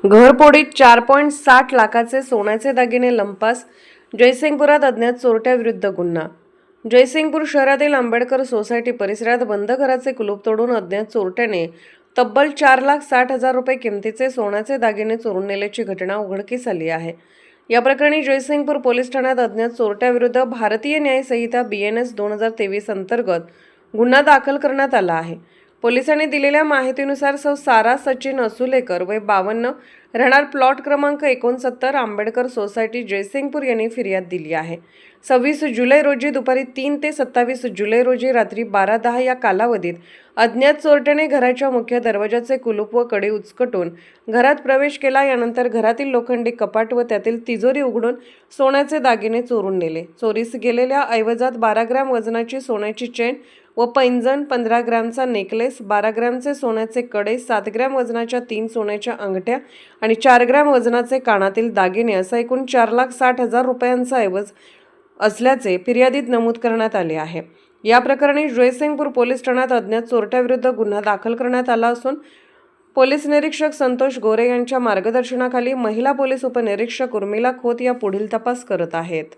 घरफोडीत 4.60 लाखाचे सोन्याचे दागिने लंपास. जयसिंगपुरात अज्ञात चोरट्याविरुद्ध गुन्हा. जयसिंगपूर शहरातील आंबेडकर सोसायटी परिसरात बंद घराचे कुलूप तोडून अज्ञात चोरट्याने तब्बल 4,60,000 रुपये किमतीचे सोन्याचे दागिने चोरून नेल्याची घटना उघडकीस आली आहे. या प्रकरणी जयसिंगपूर पोलीस ठाण्यात अज्ञात चोरट्याविरुद्ध भारतीय न्याय संहिता BNS 2023 अंतर्गत गुन्हा दाखल करण्यात आला आहे. पोलिसांनी दिलेल्या माहितीनुसार सौ सारा सचिन असुलेकर वय 52 राहणार प्लॉट क्रमांक 69 आंबेडकर सोसायटी जयसिंगपूर यांनी फिर्याद दिली आहे. 26 जुलै रोजी दुपारी 3 ते 27 जुलै रोजी रात्री 12:10 या कालावधीत अज्ञात चोरट्याने घराच्या मुख्य दरवाजाचे कुलूप व कडी उचकटून घरात प्रवेश केला. यानंतर घरातील लोखंडी कपाट व त्यातील तिजोरी उघडून सोन्याचे दागिने चोरून नेले. चोरीस गेलेल्या ऐवजात 12 ग्रॅम वजनाची सोन्याची चेन व पैंजण, 15 ग्रॅमचा नेकलेस, 12 ग्रॅमचे सोन्याचे कडे, 7 ग्रॅम वजनाच्या 3 सोन्याच्या अंगठ्या आणि 4 ग्रॅम वजनाचे कानातील दागिने असा एकूण 4,60,000 रुपयांचा ऐवज असल्याचे फिर्यादीत नमूद करण्यात आले आहे. या प्रकरणी जयसिंगपूर पोलीस ठाण्यात अज्ञात चोरट्याविरुद्ध गुन्हा दाखल करण्यात आला असून पोलीस निरीक्षक संतोष गोरे यांच्या मार्गदर्शनाखाली महिला पोलीस उपनिरीक्षक उर्मिला खोत या पुढील तपास करत आहेत.